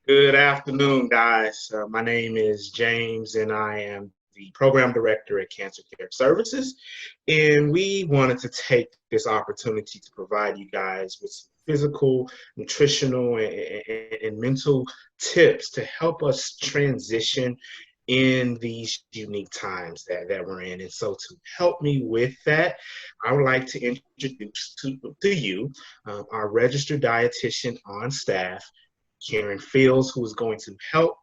Good afternoon, guys. My name is James, and I am the program director at Cancer Care Services. And we wanted to take this opportunity to provide you guys with some physical, nutritional, and mental tips to help us transition in these unique times that we're in. And so to help me with that, I would like to introduce to you our registered dietitian on staff, Caryn Fields, who is going to help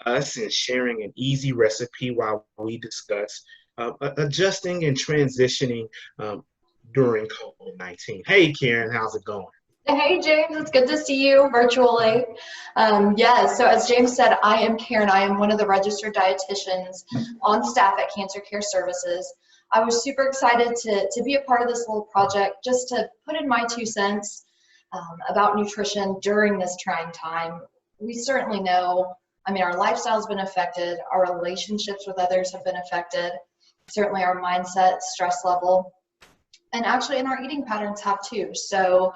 us in sharing an easy recipe while we discuss adjusting and transitioning during COVID-19. Hey, Caryn, how's it going? Hey James, it's good to see you virtually. So as James said, I am Caryn. I am one of the registered dietitians on staff at Cancer Care Services. I was super excited to be a part of this little project, just to put in my 2 cents about nutrition during this trying time. We certainly know, our lifestyle's been affected, our relationships with others have been affected, certainly our mindset, stress level, and actually in our eating patterns have too. So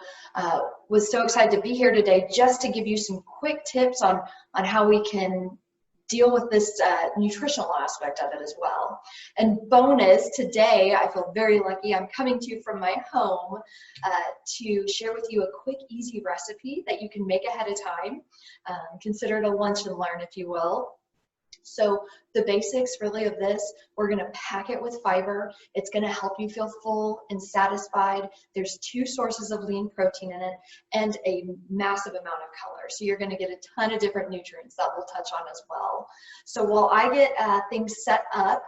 was so excited to be here today just to give you some quick tips on how we can deal with this nutritional aspect of it as well. And bonus, today I feel very lucky. I'm coming to you from my home to share with you a quick, easy recipe that you can make ahead of time. Consider it a lunch and learn, if you will. So the basics really of this, we're going to pack it with fiber. It's going to help you feel full and satisfied. There's 2 sources of lean protein in it and a massive amount of color. So you're going to get a ton of different nutrients that we'll touch on as well. So while I get things set up,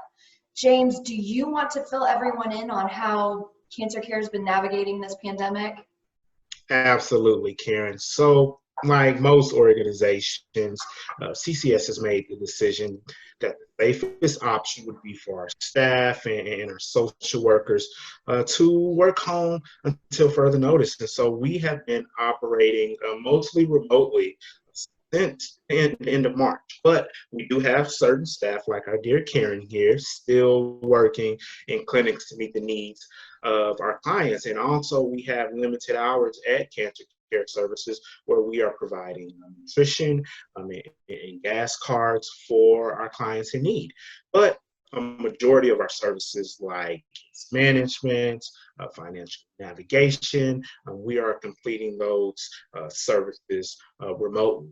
James, do you want to fill everyone in on how Cancer Care has been navigating this pandemic? Absolutely, Caryn. So like most organizations, CCS has made the decision that the safest option would be for our staff and our social workers to work home until further notice. And so we have been operating mostly remotely since the end of March. But we do have certain staff, like our dear Caryn here, still working in clinics to meet the needs of our clients. And also we have limited hours at Cancer Care Services where we are providing nutrition and gas cards for our clients in need. But a majority of our services like case management, financial navigation, we are completing those services remotely.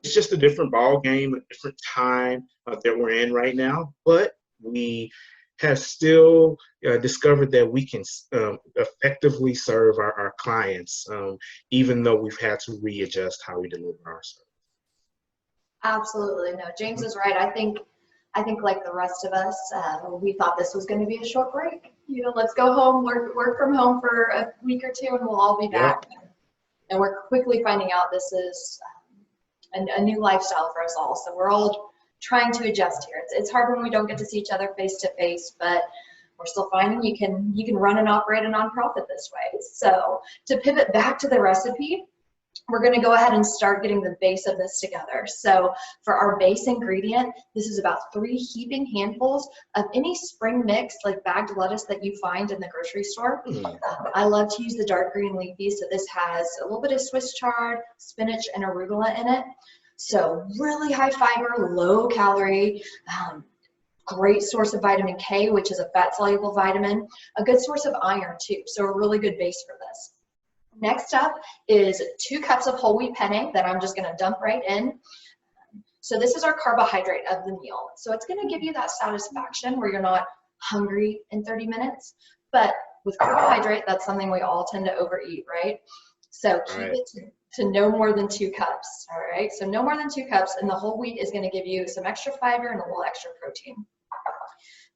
It's just a different ball game, a different time that we're in right now, but we have still discovered that we can effectively serve our clients, even though we've had to readjust how we deliver our service. Absolutely. No, James is right. I think like the rest of us, we thought this was going to be a short break. Let's go home, work from home for a week or 2, and we'll all be back. Yep. And we're quickly finding out this is a new lifestyle for us all. So we're all trying to adjust here. It's hard when we don't get to see each other face to face, but we're still finding you can run and operate a nonprofit this way. So to pivot back to the recipe, we're going to go ahead and start getting the base of this together. So for our base ingredient, this is about 3 heaping handfuls of any spring mix like bagged lettuce that you find in the grocery store. I love to use the dark green leafy, so this has a little bit of Swiss chard, spinach, and arugula in it. So really high fiber, low calorie, great source of vitamin K, which is a fat soluble vitamin, a good source of iron too. So a really good base for this. Next up is 2 cups of whole wheat penne that I'm just going to dump right in. So this is our carbohydrate of the meal. So it's going to give you that satisfaction where you're not hungry in 30 minutes. But with carbohydrate, that's something we all tend to overeat, right? So keep it to no more than 2 cups, all right? So no more than 2 cups, and the whole wheat is going to give you some extra fiber and a little extra protein.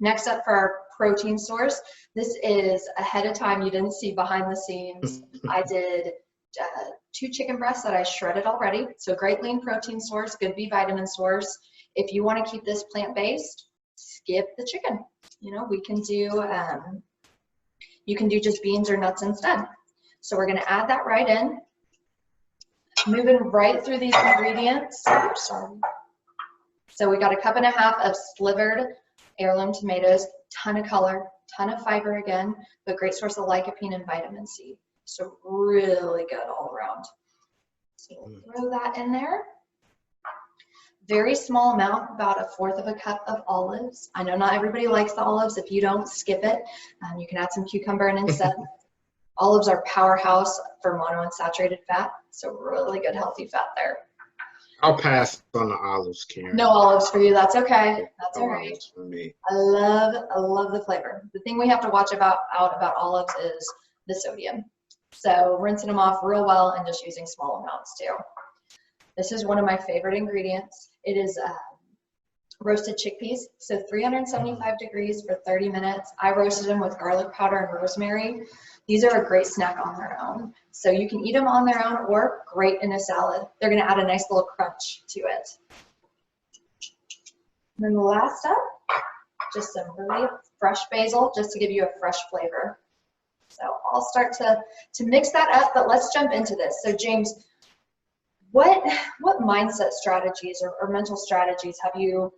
Next up for our protein source, this is ahead of time. You didn't see behind the scenes. I did 2 chicken breasts that I shredded already. So great lean protein source, good B vitamin source. If you want to keep this plant-based, skip the chicken. We can do, you can do just beans or nuts instead. So we're going to add that right in. Moving right through these ingredients. Sorry. So we got 1.5 cups of slivered heirloom tomatoes, ton of color, ton of fiber again, but great source of lycopene and vitamin C. So really good all around. So we'll throw that in there. very small amount, about 1/4 of a cup of olives. I know not everybody likes the olives. If you don't, skip it. You can add some cucumber in instead. Olives are powerhouse for monounsaturated fat, so really good healthy fat there. I'll pass on the olives, Karen. No olives for you. That's okay. That's No all right. olives for me. I love the flavor. The thing we have to watch about olives is the sodium. So rinsing them off real well and just using small amounts too. This is one of my favorite ingredients. It is roasted chickpeas. So 375 degrees for 30 minutes. I roasted them with garlic powder and rosemary. These are a great snack on their own. So you can eat them on their own or great in a salad. They're gonna add a nice little crunch to it. And then the last step, just some really fresh basil, just to give you a fresh flavor. So I'll start to mix that up, but let's jump into this. So James, what mindset strategies or mental strategies have you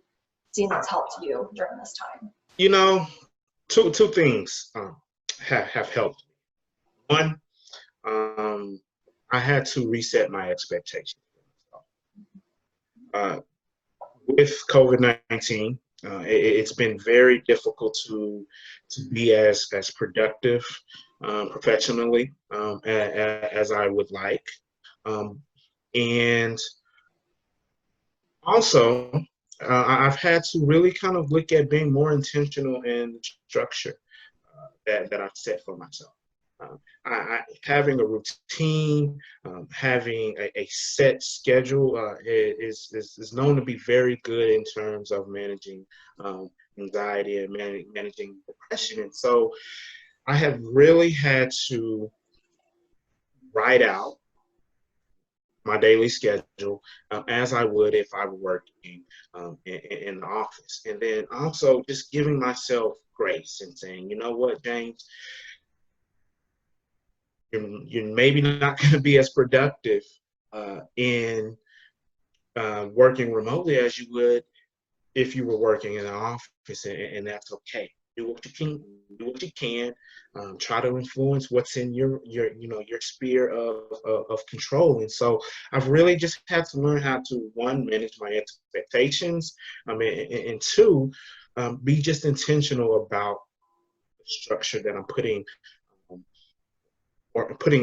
seen that's helped you during this time? You know, two things have helped. One, I had to reset my expectations. With COVID-19, it's been very difficult to be as productive professionally as I would like. And also, I've had to really kind of look at being more intentional in the structure that I've set for myself. Having a routine, having a set schedule is known to be very good in terms of managing anxiety and managing depression. And so I have really had to write out my daily schedule as I would if I were working in the office. And then also just giving myself grace and saying, you know what, James, you're maybe not going to be as productive in working remotely as you would if you were working in an office, and that's okay. Do what you can. Do what you can. Try to influence what's in your sphere of control. And so I've really just had to learn how to, one, manage my expectations, and two, be just intentional about the structure that I'm putting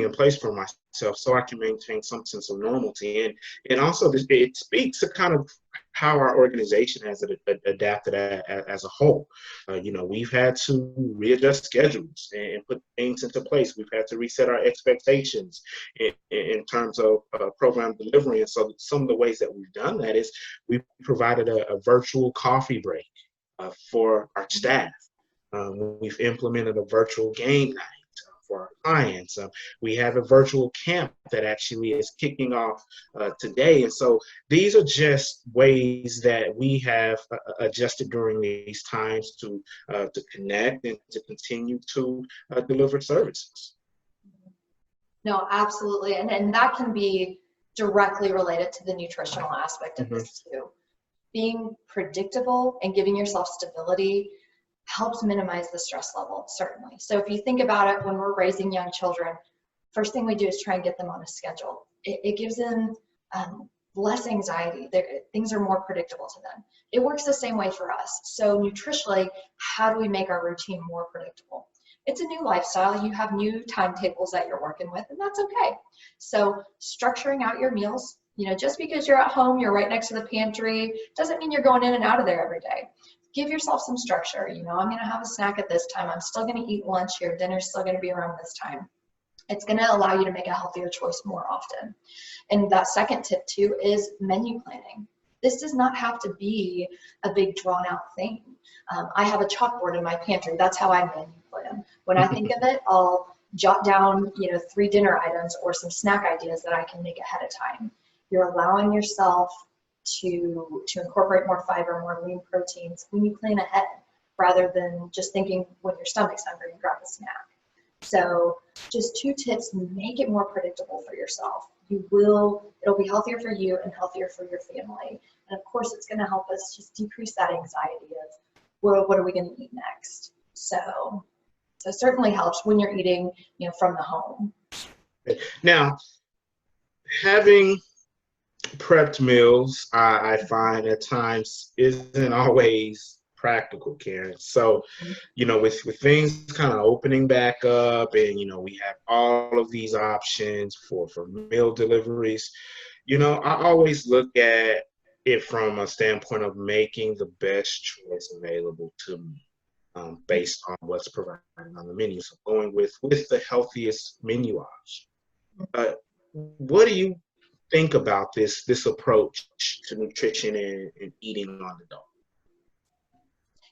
in place for myself, so I can maintain some sense of normalcy. And also it speaks to kind of how our organization has adapted as a whole. We've had to readjust schedules and put things into place. We've had to reset our expectations in terms of program delivery. And so some of the ways that we've done that is we've provided a virtual coffee break for our staff. We've implemented a virtual game night for our clients. We have a virtual camp that actually is kicking off today. And so these are just ways that we have adjusted during these times to connect and to continue to deliver services. No, absolutely. And that can be directly related to the nutritional aspect of this too. Being predictable and giving yourself stability helps minimize the stress level, certainly. So if you think about it, when we're raising young children, first thing we do is try and get them on a schedule. It gives them less anxiety. Things are more predictable to them. It works the same way for us. So nutritionally, how do we make our routine more predictable? It's a new lifestyle. You have new timetables that you're working with, and that's okay. So structuring out your meals, just because you're at home, you're right next to the pantry, doesn't mean you're going in and out of there every day. Give yourself some structure. I'm going to have a snack at this time. I'm still going to eat lunch here. Dinner's still going to be around this time. It's going to allow you to make a healthier choice more often. And that second tip too is menu planning. This does not have to be a big drawn out thing. I have a chalkboard in my pantry. That's how I menu plan. When I think of it, I'll jot down, 3 dinner items or some snack ideas that I can make ahead of time. You're allowing yourself to incorporate more fiber, more lean proteins when you plan ahead, rather than just thinking when your stomach's hungry and grab a snack. So just 2 tips, make it more predictable for yourself. It'll be healthier for you and healthier for your family. And of course, it's going to help us just decrease that anxiety of, well, what are we going to eat next? So it certainly helps when you're eating, from the home. Now, having Prepped meals, I find at times isn't always practical, Karen. So, with things kind of opening back up, and we have all of these options for meal deliveries. I always look at it from a standpoint of making the best choice available to me, based on what's provided on the menu. So going with the healthiest menu option. Uh, what do you think about this approach to nutrition and eating on the go?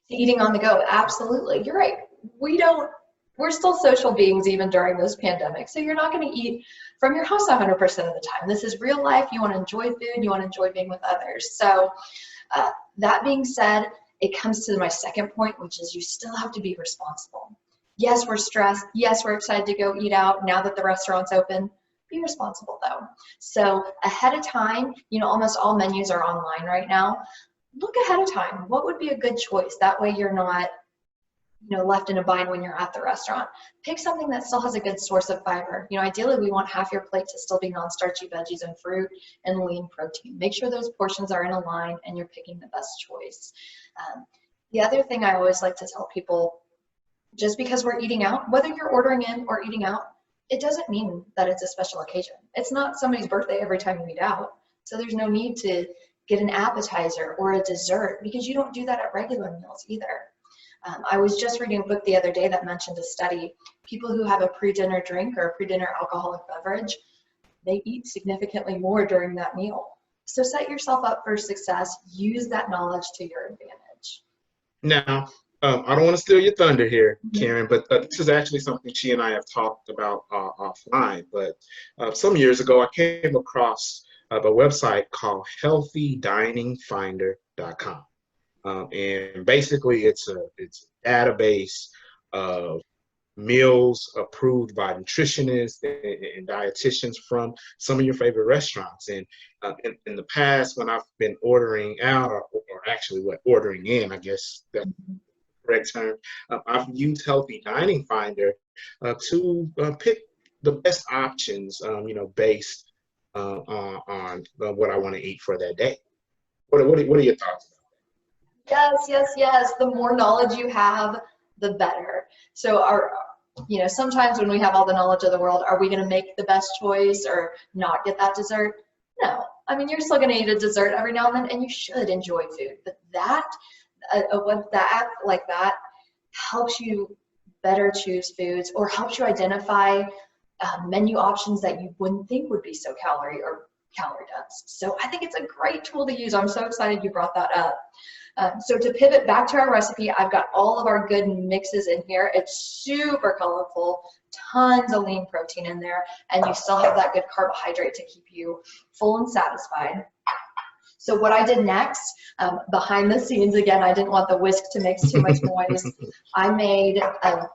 Eating on the go, absolutely. You're right. We're still social beings even during this pandemic. So you're not going to eat from your house 100% of the time. This is real life. You want to enjoy food. You want to enjoy being with others. So that being said, it comes to my second point, which is you still have to be responsible. Yes, we're stressed. Yes, we're excited to go eat out now that the restaurant's open. Be responsible though. So ahead of time, almost all menus are online right now. Look ahead of time. What would be a good choice? That way you're not, left in a bind when you're at the restaurant. Pick something that still has a good source of fiber. Ideally we want half your plate to still be non-starchy veggies and fruit and lean protein. Make sure those portions are in a line and you're picking the best choice. The other thing I always like to tell people, just because we're eating out, whether you're ordering in or eating out, it doesn't mean that it's a special occasion. It's not somebody's birthday every time you eat out. So there's no need to get an appetizer or a dessert because you don't do that at regular meals either. I was just reading a book the other day that mentioned a study. People who have a pre-dinner drink or a pre-dinner alcoholic beverage, they eat significantly more during that meal. So set yourself up for success. Use that knowledge to your advantage. Now, I don't want to steal your thunder here, Karen, but this is actually something she and I have talked about offline. But some years ago, I came across a website called healthydiningfinder.com. And basically, it's a database of meals approved by nutritionists and dietitians from some of your favorite restaurants. And in the past, when I've been ordering out, or actually ordering in, I guess that's the correct term, I've used Healthy Dining Finder to pick the best options, based on what I want to eat for that day. What are your thoughts? Yes. The more knowledge you have, the better. So sometimes when we have all the knowledge of the world, are we going to make the best choice or not get that dessert? No. I mean, you're still going to eat a dessert every now and then, and you should enjoy food. But that helps you better choose foods or helps you identify menu options that you wouldn't think would be so calorie dense. So I think it's a great tool to use. I'm so excited you brought that up. So to pivot back to our recipe, I've got all of our good mixes in here. It's super colorful, tons of lean protein in there, and you still have that good carbohydrate to keep you full and satisfied. So what I did next, behind the scenes, again, I didn't want the whisk to make too much noise. I made an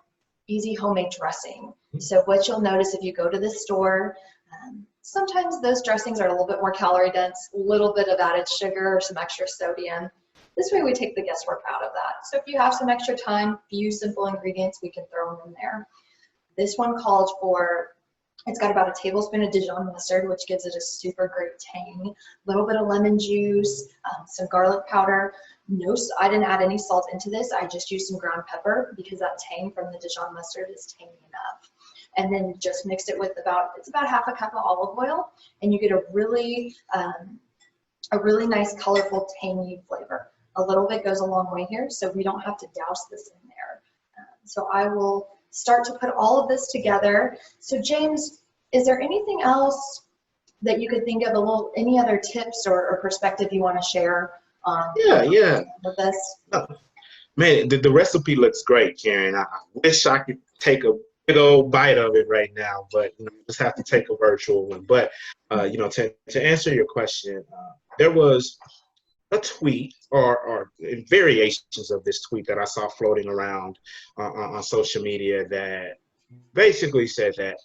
easy homemade dressing. So what you'll notice if you go to the store, sometimes those dressings are a little bit more calorie dense, a little bit of added sugar or some extra sodium. This way we take the guesswork out of that. So if you have some extra time, few simple ingredients, we can throw them in there. This one called for, it's got about a tablespoon of Dijon mustard, which gives it a super great tang, a little bit of lemon juice, some garlic powder. No, I didn't add any salt into this. I just used some ground pepper because that tang from the Dijon mustard is tangy enough. And then just mixed it with it's about half a cup of olive oil, and you get a really nice, colorful, tangy flavor. A little bit goes a long way here, so we don't have to douse this in there. So I will start to put all of this together. So James, is there anything else that you could think of, any other tips or perspective you want to share on with this? Oh, man, the recipe looks great, Karen. I wish I could take a big old bite of it right now, but just have to take a virtual one. But to answer your question, there was a tweet or variations of this tweet that I saw floating around on social media that basically said that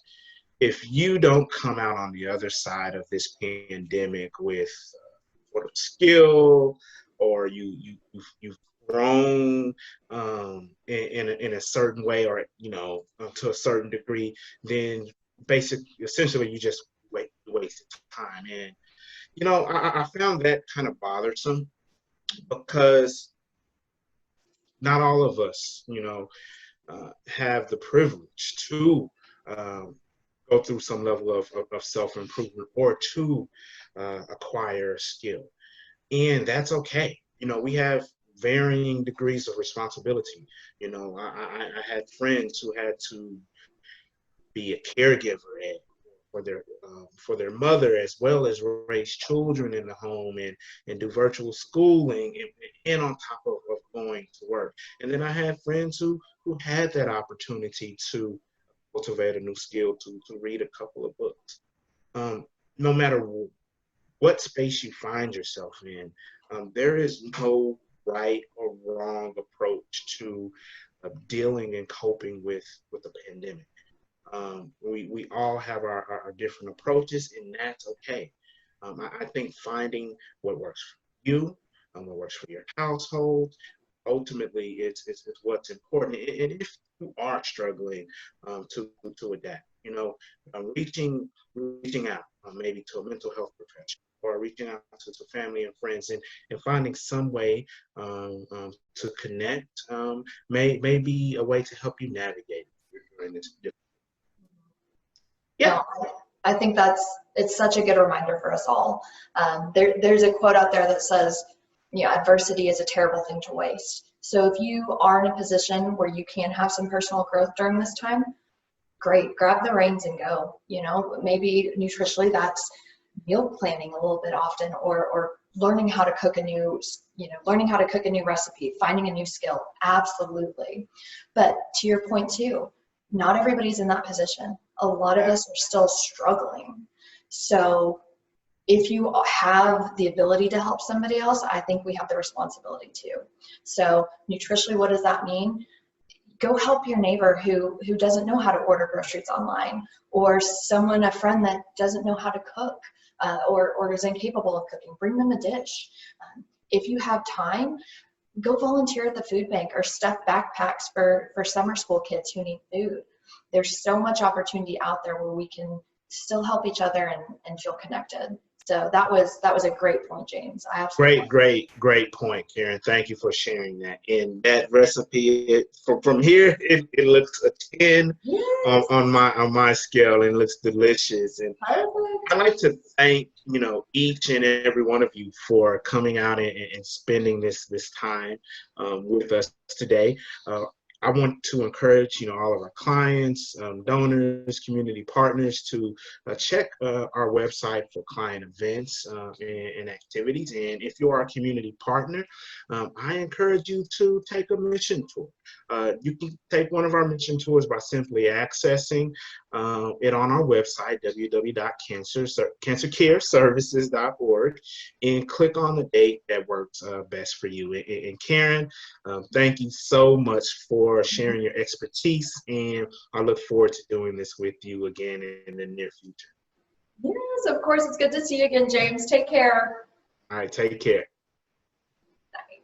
if you don't come out on the other side of this pandemic with sort of skill, or you've grown in a certain way, or to a certain degree, then essentially you just wasted time. And I found that kind of bothersome because not all of us, have the privilege to um, go through some level of self-improvement or to acquire a skill. And that's okay. We have varying degrees of responsibility. I had friends who had to be a caregiver for their mother, as well as raise children in the home and do virtual schooling and on top of going to work. And then I had friends who had that opportunity to cultivate a new skill, to read a couple of books. No matter what space you find yourself in, there is no right or wrong approach to dealing and coping with the pandemic. We all have our different approaches, and that's okay. I think finding what works for you, what works for your household, ultimately it's what's important. And if you are struggling to adapt, reaching out maybe to a mental health professional or reaching out to family and friends and finding some way to connect may be a way to help you navigate during this. Yeah. No, I think it's such a good reminder for us all. There's a quote out there that says, adversity is a terrible thing to waste. So if you are in a position where you can have some personal growth during this time, great, grab the reins and go. Maybe nutritionally that's meal planning a little bit often, or learning how to cook learning how to cook a new recipe, finding a new skill. Absolutely. But to your point too, not everybody's in that position. A lot of us are still struggling. So if you have the ability to help somebody else, I think we have the responsibility to. So nutritionally, what does that mean? Go help your neighbor who doesn't know how to order groceries online, or a friend that doesn't know how to cook, or is incapable of cooking. Bring them a dish. If you have time, go volunteer at the food bank or stuff backpacks for summer school kids who need food. There's so much opportunity out there where we can still help each other and feel connected. So that was a great point, James. I absolutely Great point, Caryn. Thank you for sharing that. And that recipe, from here, it looks a 10 yes. on my scale, and looks delicious. And I'd like to thank each and every one of you for coming out and spending this time with us today. I want to encourage, all of our clients, donors, community partners to check our website for client events and activities. And if you are a community partner, I encourage you to take a mission tour. You can take one of our mission tours by simply accessing it on our website, www.cancercareservices.org, and click on the date that works best for you. And Caryn, thank you so much for sharing your expertise, and I look forward to doing this with you again in the near future. Yes, of course. It's good to see you again, James. Take care. All right, take care.